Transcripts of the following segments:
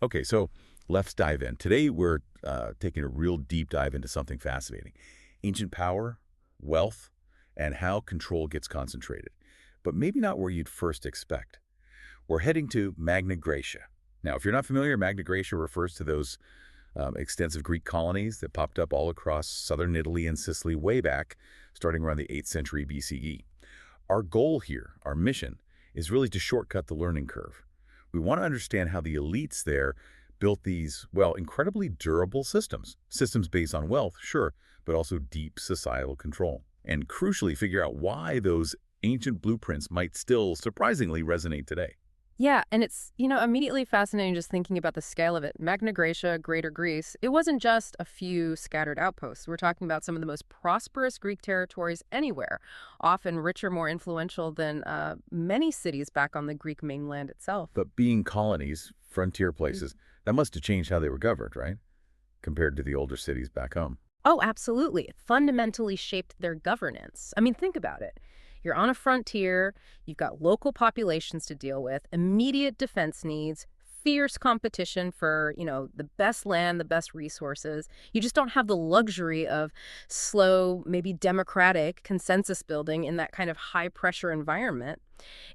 Okay, so let's dive in. Today we're taking a real deep dive into something fascinating. Ancient power, wealth, and how control gets concentrated. But maybe not where you'd first expect. We're heading to Magna Graecia. Now, if you're not familiar, Magna Graecia refers to those extensive Greek colonies that popped up all across southern Italy and Sicily way back, starting around the 8th century BCE. Our goal here, our mission, is really to shortcut the learning curve. We want to understand how the elites there built these, well, incredibly durable systems. Systems based on wealth, sure, but also deep societal control. And crucially, figure out why those ancient blueprints might still surprisingly resonate today. Yeah, and it's, immediately fascinating just thinking about the scale of it. Magna Graecia, Greater Greece, it wasn't just a few scattered outposts. We're talking about some of the most prosperous Greek territories anywhere, often richer, more influential than many cities back on the Greek mainland itself. But being colonies, frontier places, that must have changed how they were governed, right? Compared to the older cities back home. Oh, absolutely. It fundamentally shaped their governance. I mean, think about it. You're on a frontier, you've got local populations to deal with, immediate defense needs, fierce competition for, the best land, the best resources. You just don't have the luxury of slow, maybe democratic consensus building in that kind of high-pressure environment.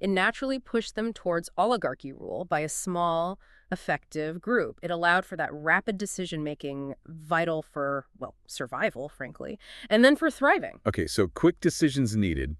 It naturally pushed them towards oligarchy rule by a small, effective group. It allowed for that rapid decision-making, vital for, survival, frankly, and then for thriving. Okay, so quick decisions needed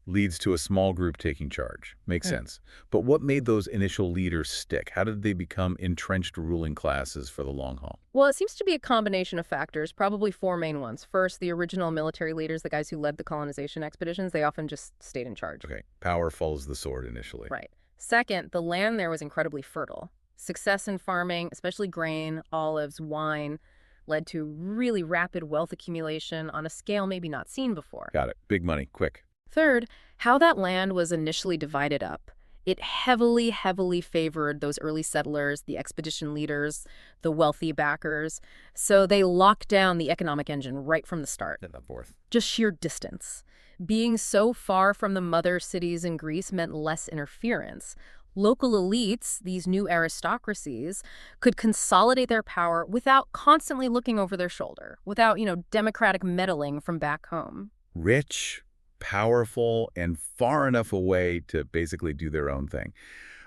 leads to a small group taking charge. Makes sense. But what made those initial leaders stick? How did they become entrenched ruling classes for the long haul? Well, it seems to be a combination of factors, probably four main ones. First, the original military leaders, the guys who led the colonization expeditions, they often just stayed in charge. Okay, power follows the sword initially. Right. Second, the land there was incredibly fertile. Success in farming, especially grain, olives, wine, led to really rapid wealth accumulation on a scale maybe not seen before. Got it. Big money, quick. Third, how that land was initially divided up. It heavily, heavily favored those early settlers, the expedition leaders, the wealthy backers. So they locked down the economic engine right from the start. And that fourth. Just sheer distance. Being so far from the mother cities in Greece meant less interference. Local elites, these new aristocracies, could consolidate their power without constantly looking over their shoulder, without, democratic meddling from back home. Rich, powerful, and far enough away to basically do their own thing.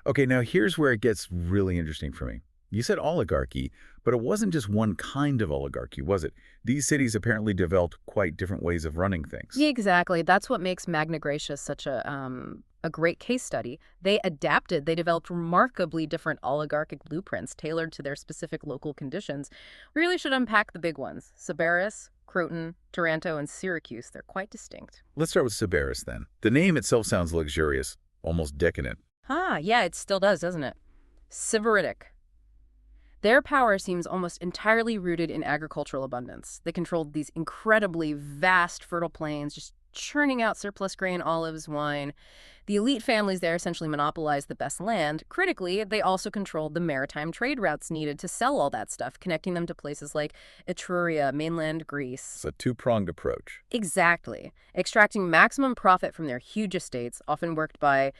Okay, now here's where it gets really interesting for me. You said oligarchy, but it wasn't just one kind of oligarchy, was it? These cities apparently developed quite different ways of running things. Yeah, exactly. That's what makes Magna Graecia such a great case study. They adapted. They developed remarkably different oligarchic blueprints tailored to their specific local conditions. We really should unpack the big ones. Sybaris, Croton, Taranto, and Syracuse. They're quite distinct. Let's start with Sybaris then. The name itself sounds luxurious, almost decadent. Yeah, it still does, doesn't it? Sybaritic. Their power seems almost entirely rooted in agricultural abundance. They controlled these incredibly vast fertile plains, just churning out surplus grain, olives, wine. The elite families there essentially monopolized the best land. Critically, they also controlled the maritime trade routes needed to sell all that stuff, connecting them to places like Etruria, mainland Greece. It's a two-pronged approach. Exactly. Extracting maximum profit from their huge estates, often worked by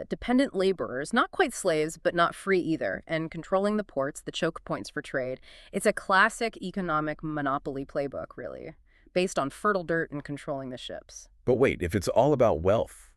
dependent laborers, not quite slaves, but not free either, and controlling the ports, the choke points for trade. It's a classic economic monopoly playbook, really, based on fertile dirt and controlling the ships. But wait, if it's all about wealth,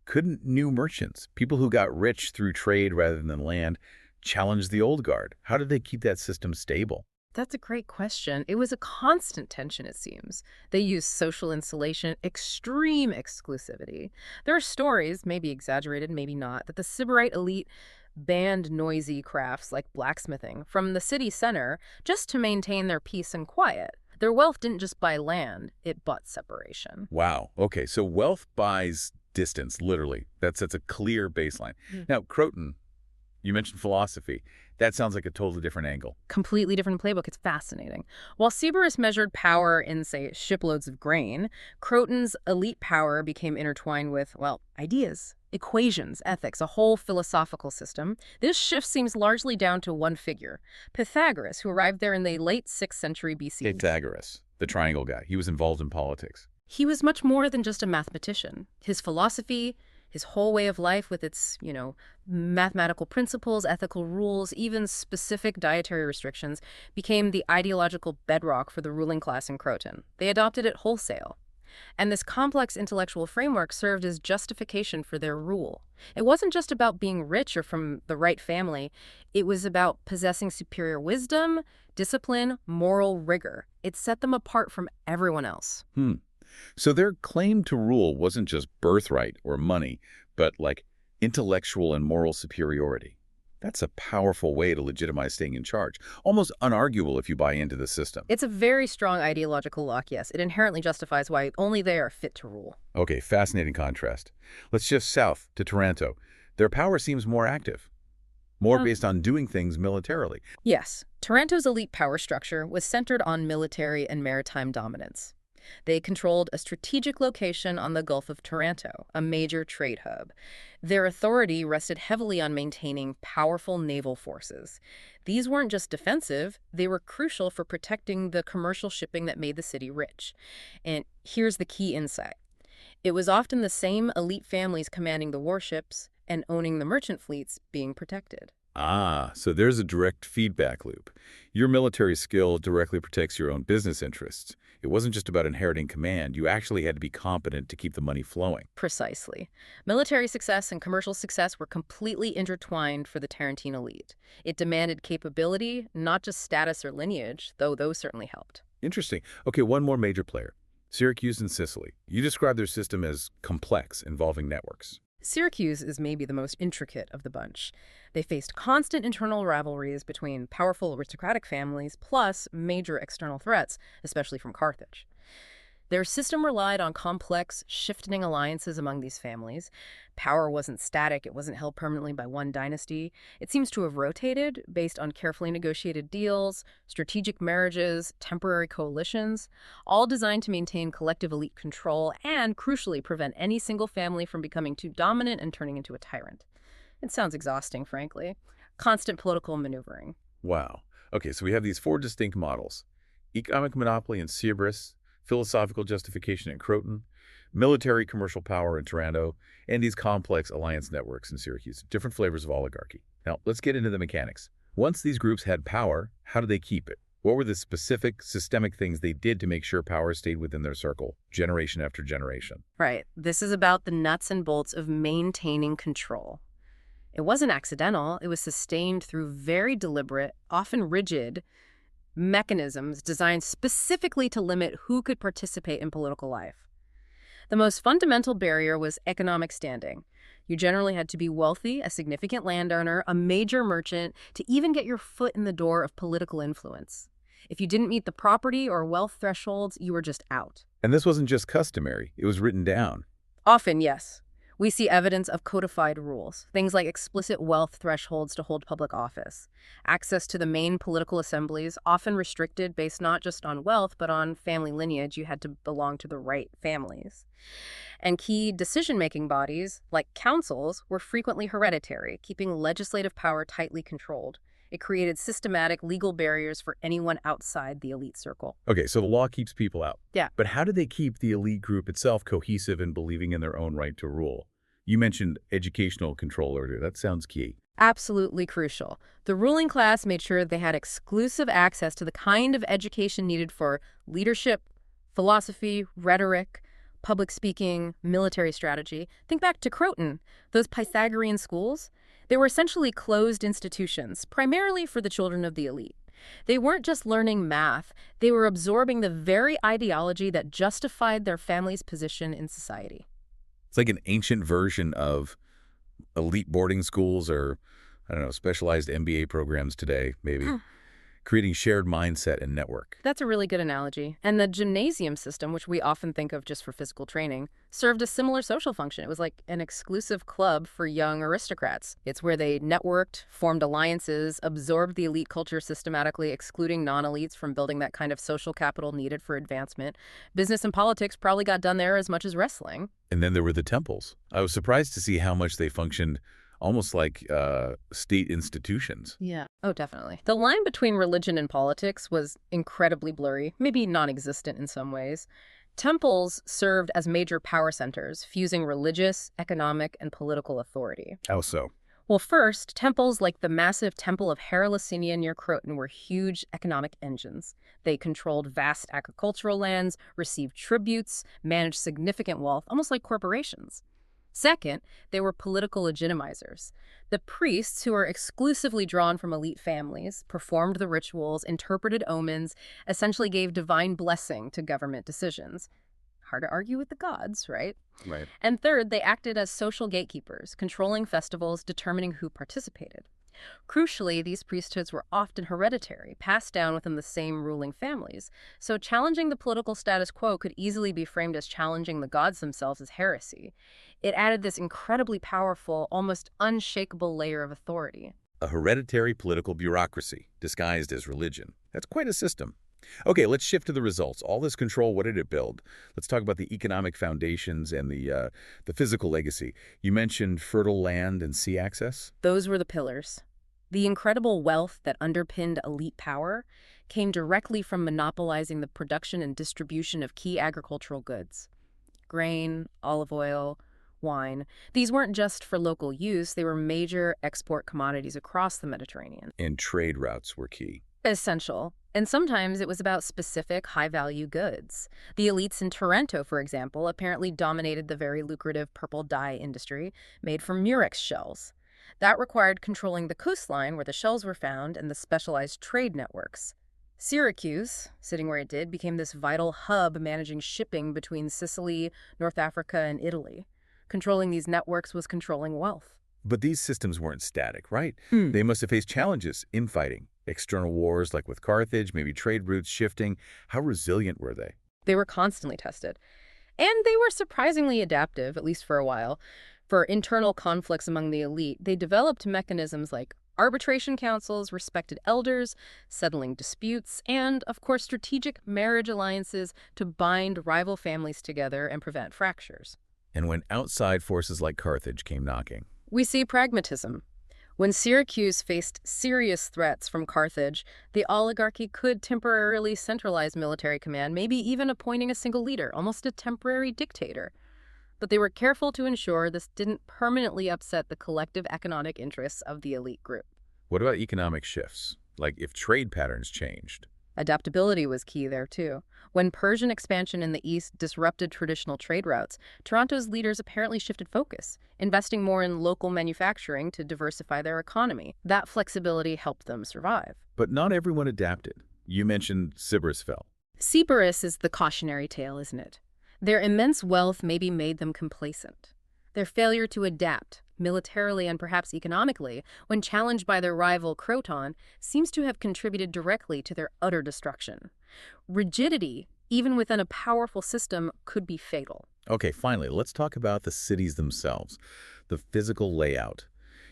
couldn't new merchants, people who got rich through trade rather than land, challenge the old guard? How did they keep that system stable? That's a great question. It was a constant tension, it seems. They used social insulation, extreme exclusivity. There are stories, maybe exaggerated, maybe not, that the Sybarite elite banned noisy crafts like blacksmithing from the city center just to maintain their peace and quiet. Their wealth didn't just buy land, it bought separation. Wow. Okay, so wealth buys distance, literally. That sets a clear baseline. Now, Croton, you mentioned philosophy. That sounds like a totally different angle. Completely different playbook. It's fascinating. While Sybaris measured power in, say, shiploads of grain, Croton's elite power became intertwined with, ideas, equations, ethics, a whole philosophical system. This shift seems largely down to one figure, Pythagoras, who arrived there in the late 6th century BC. Pythagoras, the triangle guy. He was involved in politics. He was much more than just a mathematician. His philosophy, His whole way of life with its, mathematical principles, ethical rules, even specific dietary restrictions, became the ideological bedrock for the ruling class in Croton. They adopted it wholesale. And this complex intellectual framework served as justification for their rule. It wasn't just about being rich or from the right family. It was about possessing superior wisdom, discipline, moral rigor. It set them apart from everyone else. So their claim to rule wasn't just birthright or money, but like intellectual and moral superiority. That's a powerful way to legitimize staying in charge. Almost unarguable if you buy into the system. It's a very strong ideological lock, yes. It inherently justifies why only they are fit to rule. Okay, fascinating contrast. Let's shift south to Taranto. Their power seems more active, more based on doing things militarily. Yes, Taranto's elite power structure was centered on military and maritime dominance. They controlled a strategic location on the Gulf of Taranto, a major trade hub. Their authority rested heavily on maintaining powerful naval forces. These weren't just defensive, they were crucial for protecting the commercial shipping that made the city rich. And here's the key insight. It was often the same elite families commanding the warships and owning the merchant fleets being protected. So there's a direct feedback loop. Your military skill directly protects your own business interests. It wasn't just about inheriting command. You actually had to be competent to keep the money flowing. Precisely. Military success and commercial success were completely intertwined for the Tarentine elite. It demanded capability, not just status or lineage, though those certainly helped. Interesting. Okay, one more major player. Syracuse and Sicily. You describe their system as complex, involving networks. Syracuse is maybe the most intricate of the bunch. They faced constant internal rivalries between powerful aristocratic families plus major external threats, especially from Carthage. Their system relied on complex, shifting alliances among these families. Power wasn't static, it wasn't held permanently by one dynasty. It seems to have rotated based on carefully negotiated deals, strategic marriages, temporary coalitions, all designed to maintain collective elite control and, crucially, prevent any single family from becoming too dominant and turning into a tyrant. It sounds exhausting, frankly. Constant political maneuvering. Wow. Okay, so we have these four distinct models. Economic monopoly in Sybaris, philosophical justification in Croton, military commercial power in Taranto, and these complex alliance networks in Syracuse, different flavors of oligarchy. Now, let's get into the mechanics. Once these groups had power, how did they keep it? What were the specific, systemic things they did to make sure power stayed within their circle, generation after generation? Right. This is about the nuts and bolts of maintaining control. It wasn't accidental. It was sustained through very deliberate, often rigid, mechanisms designed specifically to limit who could participate in political life. The most fundamental barrier was economic standing. You generally had to be wealthy, a significant landowner, a major merchant, to even get your foot in the door of political influence. If you didn't meet the property or wealth thresholds, you were just out. And this wasn't just customary, it was written down. Often, yes. We see evidence of codified rules, things like explicit wealth thresholds to hold public office, access to the main political assemblies, often restricted based not just on wealth, but on family lineage. You had to belong to the right families. And key decision-making bodies, like councils, were frequently hereditary, keeping legislative power tightly controlled. It created systematic legal barriers for anyone outside the elite circle. Okay, so the law keeps people out. Yeah. But how do they keep the elite group itself cohesive and believing in their own right to rule? You mentioned educational control earlier. That sounds key. Absolutely crucial. The ruling class made sure they had exclusive access to the kind of education needed for leadership, philosophy, rhetoric, public speaking, military strategy. Think back to Croton, those Pythagorean schools. They were essentially closed institutions, primarily for the children of the elite. They weren't just learning math, they were absorbing the very ideology that justified their family's position in society. It's like an ancient version of elite boarding schools or, I don't know, specialized MBA programs today, maybe. Creating shared mindset and network. That's a really good analogy. And the gymnasium system, which we often think of just for physical training, served a similar social function. It was like an exclusive club for young aristocrats. It's where they networked, formed alliances, absorbed the elite culture systematically, excluding non-elites from building that kind of social capital needed for advancement. Business and politics probably got done there as much as wrestling. And then there were the temples. I was surprised to see how much they functioned almost like state institutions. Yeah. Oh, definitely. The line between religion and politics was incredibly blurry, maybe non-existent in some ways. Temples served as major power centers, fusing religious, economic, and political authority. How so? Well, first, temples like the massive Temple of Heraclea near Croton were huge economic engines. They controlled vast agricultural lands, received tributes, managed significant wealth, almost like corporations. Second, they were political legitimizers. The priests, who were exclusively drawn from elite families, performed the rituals, interpreted omens, essentially gave divine blessing to government decisions. Hard to argue with the gods, right? Right. And third, they acted as social gatekeepers, controlling festivals, determining who participated. Crucially, these priesthoods were often hereditary, passed down within the same ruling families. So challenging the political status quo could easily be framed as challenging the gods themselves as heresy. It added this incredibly powerful, almost unshakable layer of authority. A hereditary political bureaucracy disguised as religion. That's quite a system. Okay, let's shift to the results. All this control, what did it build? Let's talk about the economic foundations and the physical legacy. You mentioned fertile land and sea access. Those were the pillars. The incredible wealth that underpinned elite power came directly from monopolizing the production and distribution of key agricultural goods. Grain, olive oil, wine. These weren't just for local use, they were major export commodities across the Mediterranean. And trade routes were key. Essential. And sometimes it was about specific high-value goods. The elites in Taranto, for example, apparently dominated the very lucrative purple dye industry made from murex shells. That required controlling the coastline where the shells were found and the specialized trade networks. Syracuse, sitting where it did, became this vital hub managing shipping between Sicily, North Africa, and Italy. Controlling these networks was controlling wealth. But these systems weren't static, right? They must have faced challenges, infighting, external wars like with Carthage, maybe trade routes shifting. How resilient were they? They were constantly tested. And they were surprisingly adaptive, at least for a while. For internal conflicts among the elite, they developed mechanisms like arbitration councils, respected elders, settling disputes, and, of course, strategic marriage alliances to bind rival families together and prevent fractures. And when outside forces like Carthage came knocking? We see pragmatism. When Syracuse faced serious threats from Carthage, the oligarchy could temporarily centralize military command, maybe even appointing a single leader, almost a temporary dictator. But they were careful to ensure this didn't permanently upset the collective economic interests of the elite group. What about economic shifts? Like if trade patterns changed? Adaptability was key there, too. When Persian expansion in the east disrupted traditional trade routes, Toronto's leaders apparently shifted focus, investing more in local manufacturing to diversify their economy. That flexibility helped them survive. But not everyone adapted. You mentioned Sybaris fell. Sybaris is the cautionary tale, isn't it? Their immense wealth maybe made them complacent. Their failure to adapt, militarily and perhaps economically, when challenged by their rival Croton, seems to have contributed directly to their utter destruction. Rigidity, even within a powerful system, could be fatal. Okay, finally, let's talk about the cities themselves, the physical layout.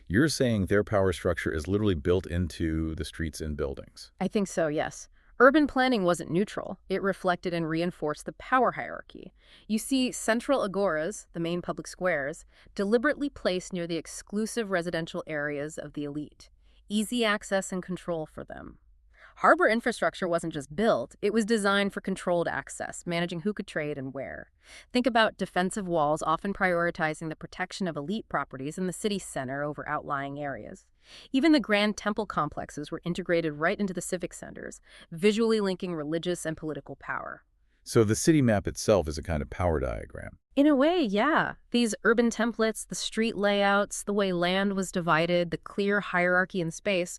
You're saying their power structure is literally built into the streets and buildings. I think so, yes. Urban planning wasn't neutral. It reflected and reinforced the power hierarchy. You see central agoras, the main public squares, deliberately placed near the exclusive residential areas of the elite. Easy access and control for them. Harbor infrastructure wasn't just built, it was designed for controlled access, managing who could trade and where. Think about defensive walls often prioritizing the protection of elite properties in the city center over outlying areas. Even the grand temple complexes were integrated right into the civic centers, visually linking religious and political power. So the city map itself is a kind of power diagram. In a way, yeah. These urban templates, the street layouts, the way land was divided, the clear hierarchy in space,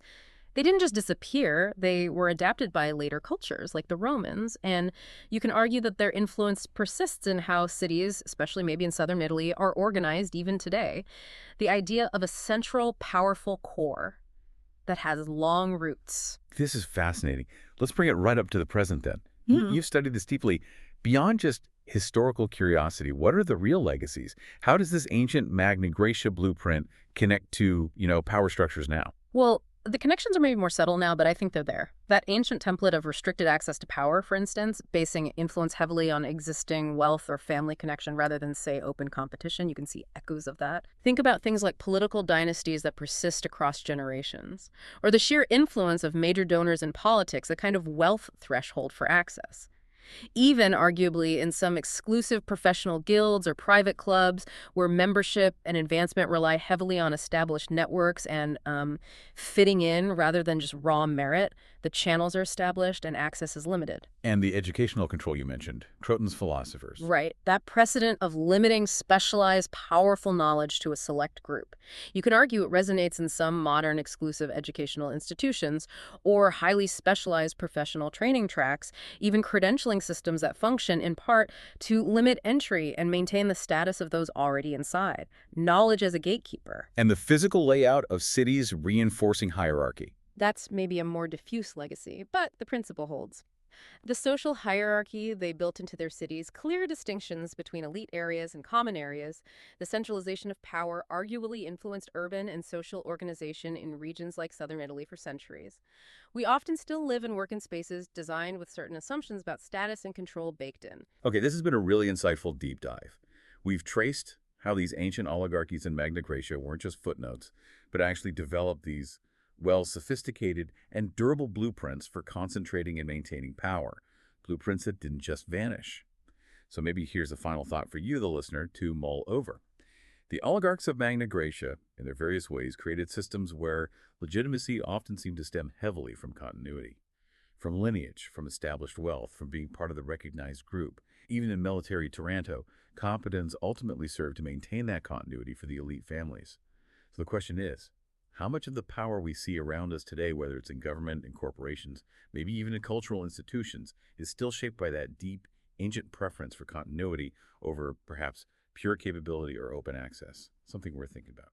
they didn't just disappear, they were adapted by later cultures, like the Romans, and you can argue that their influence persists in how cities, especially maybe in southern Italy, are organized even today. The idea of a central, powerful core that has long roots. This is fascinating. Let's bring it right up to the present then. You've studied this deeply. Beyond just historical curiosity, what are the real legacies? How does this ancient Magna Graecia blueprint connect to, power structures now? Well, the connections are maybe more subtle now, but I think they're there. That ancient template of restricted access to power, for instance, basing influence heavily on existing wealth or family connection rather than, say, open competition, you can see echoes of that. Think about things like political dynasties that persist across generations, or the sheer influence of major donors in politics, a kind of wealth threshold for access. Even arguably in some exclusive professional guilds or private clubs where membership and advancement rely heavily on established networks and fitting in rather than just raw merit, the channels are established and access is limited. And the educational control you mentioned, Croton's philosophers. Right. That precedent of limiting specialized, powerful knowledge to a select group. You can argue it resonates in some modern exclusive educational institutions or highly specialized professional training tracks, even credentialing systems that function in part to limit entry and maintain the status of those already inside. Knowledge as a gatekeeper. And the physical layout of cities reinforcing hierarchy. That's maybe a more diffuse legacy, but the principle holds. The social hierarchy they built into their cities, clear distinctions between elite areas and common areas, the centralization of power arguably influenced urban and social organization in regions like southern Italy for centuries. We often still live and work in spaces designed with certain assumptions about status and control baked in. Okay, this has been a really insightful deep dive. We've traced how these ancient oligarchies in Magna Graecia weren't just footnotes, but actually developed these sophisticated and durable blueprints for concentrating and maintaining power. Blueprints that didn't just vanish. So maybe here's a final thought for you, the listener, to mull over. The oligarchs of Magna Graecia, in their various ways, created systems where legitimacy often seemed to stem heavily from continuity, from lineage, from established wealth, from being part of the recognized group. Even in military Taranto, competence ultimately served to maintain that continuity for the elite families. So the question is, how much of the power we see around us today, whether it's in government, in corporations, maybe even in cultural institutions, is still shaped by that deep, ancient preference for continuity over perhaps pure capability or open access? Something worth thinking about.